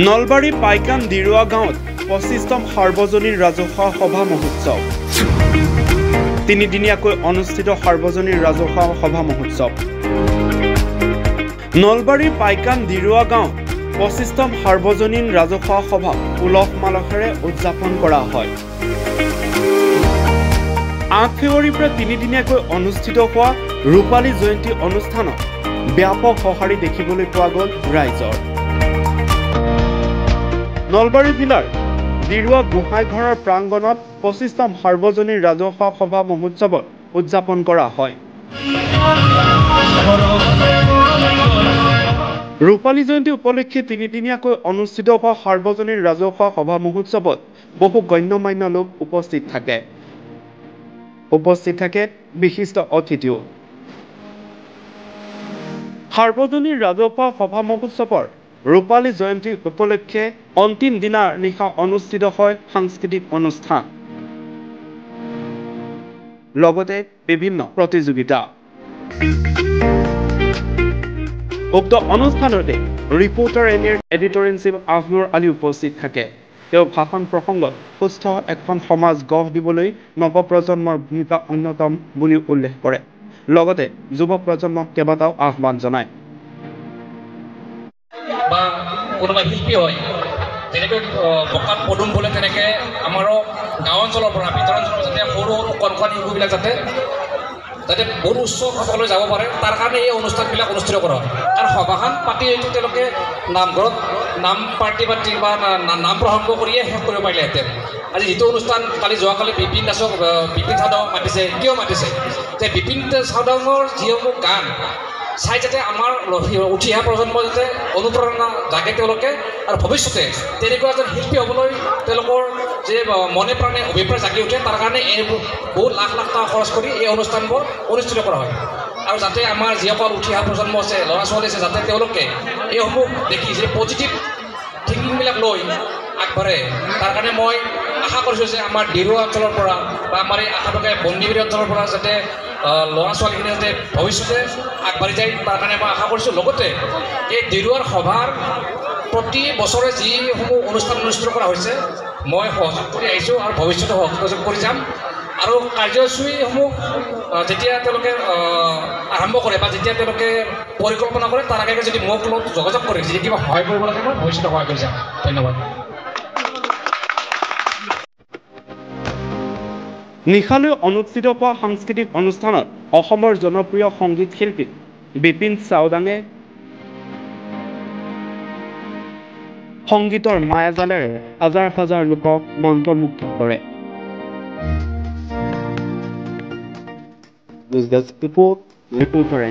নলবাৰী পাইকান দিৰুৱা গাঁৱত 25তম সাৰ্বজনীন ৰাজহুৱা সভা মহোৎসৱ। তিনিদিনীয়াকৈ অনুষ্ঠিত সাৰ্বজনীন ৰাজহুৱা সভা মহোৎসৱ। নলবাৰীৰ পাইকান দিৰুৱা গাঁৱত 25তম সাৰ্বজনীন ৰাজহুৱা সভা উলহ মালহেৰে উদযাপন কৰা হয়। 8 ফেব্ৰুৱাৰীৰ পৰা তিনিদিনীয়াকৈ অনুষ্ঠিত হোৱা ৰূপালী জয়ন্তী অনুষ্ঠানত ব্যাপক সঁহাৰি দেখিবলৈ পোৱা গ'ল ৰাইজৰ। নলবাৰী জিলাৰ দিৰুৱা গোহাঁইঘৰৰ প্ৰাংগণত 25তম সাৰ্বজনীন ৰাজহুৱা সভা মহোৎসৱত উদযাপন কৰা হয়। ৰূপালী জয়ন্তী উপলক্ষে তিনিদিনীয়াকৈ অনুষ্ঠিত হোৱা সাৰ্বজনীন ৰাজহুৱা সভা মহোৎসৱত বহু গণ্যমান্য লোক উপস্থিত থাকে বিশিষ্ট অতিথিও। সাৰ্বজনীন ৰাজহুৱা সভা মহোৎসৱৰ ৰূপালী জয়ন্তী উপলক্ষে অন্তিম দিনাৰ নিশা অনুষ্ঠিত হয় সাংস্কৃতিক অনুষ্ঠান, লগতে বিভিন্ন প্ৰতিযোগিতা। উক্ত অনুষ্ঠানতে ৰিপৰ্টাৰ এডিটৰ-ইন-চিফ আজমৰ আলী উপস্থিত থাকে। তেওঁ ভাষণ প্ৰসংগত সুস্থ এখন সমাজ গঢ় দিবলৈ নৱপ্ৰজন্মৰ ভূমিকা অন্যতম বুলি উল্লেখ কৰে। লগতে যুৱ প্ৰজন্মক কেইবাটাও আহ্বান জনায়। বা কোনোবা শিল্পী হয় যেনেকৈ বকাত পদুম বোলে, তেনেকৈ আমাৰো গাঁও অঞ্চলৰ পৰা ভিতৰ অঞ্চলৰ যাতে সৰু সৰু কণ শিশুবিলাক যাতে বহুত উচ্চ খাপলৈ যাব পাৰে, তাৰ কাৰণে এই অনুষ্ঠানবিলাক অনুষ্ঠিত কৰা হয়। কাৰণ সভাখন পাতি হয়তো তেওঁলোকে নামঘৰত নাম পাৰ্টি বা নাম প্ৰসংগ কৰিয়ে শেষ কৰিব পাৰিলেহেঁতেন। আজি যিটো অনুষ্ঠান যোৱাকালি বিপিন দাসক বিপিন চাওদাঙক মাতিছে, কিয় মাতিছে যে বিপিন চাওদাঙৰ যিসমূহ গান চাই যাতে আমাৰ উঠি অহা প্ৰজন্ম যাতে অনুপ্ৰেৰণা জাগে তেওঁলোকে, আৰু ভৱিষ্যতে তেনেকুৱা এজন শিল্পী হ'বলৈ তেওঁলোকৰ যে মনে প্ৰাণে অভিপ্ৰায় জাগি উঠে, তাৰ কাৰণে এই বহুত লাখ লাখ টকা খৰচ কৰি এই অনুষ্ঠানবোৰ অনুষ্ঠিত কৰা হয়। আৰু যাতে আমাৰ যিসকল উঠি অহা প্ৰজন্ম আছে, ল'ৰা ছোৱালী আছে, যাতে তেওঁলোকে এইসমূহ দেখি যে পজিটিভ থিংকিংবিলাক লৈ আগবাঢ়ে, তাৰ কাৰণে মই আশা কৰিছোঁ যে আমাৰ দিৰুৱা অঞ্চলৰ পৰা বা আমাৰ এই আশে পাশে বন্দিবিৰি অঞ্চলৰ পৰা যাতে ল'ৰা ছোৱালীখিনি যাতে ভৱিষ্যতে আগবাঢ়ি যায়, তাৰ কাৰণে মই আশা কৰিছোঁ। লগতে এই দিৰুৱাৰ সভাৰ প্ৰতি বছৰে যিসমূহ অনুষ্ঠান অনুষ্ঠিত কৰা হৈছে, মই সহযোগ কৰি আহিছোঁ আৰু ভৱিষ্যতে সহযোগ কৰি যাম। আৰু কাৰ্যসূচীসমূহ যেতিয়া তেওঁলোকে আৰম্ভ কৰে বা যেতিয়া তেওঁলোকে পৰিকল্পনা কৰে, তাৰ আগে যদি মোক লগত যোগাযোগ কৰে, যদি কিবা সহায় কৰিব লাগে মই ভৱিষ্যতে সহায় কৰি যাম। ধন্যবাদ। নিশালৈ অনুষ্ঠিত হোৱা সাংস্কৃতিক অনুষ্ঠানত অসমৰ জনপ্ৰিয় সংগীত শিল্পী বিপিন চাওদাঙে সংগীতৰ মায়াজালেৰে হাজাৰ হাজাৰ লোকক মন্ত্ৰমুগ্ধ কৰে। ৰিপৰ্টাৰ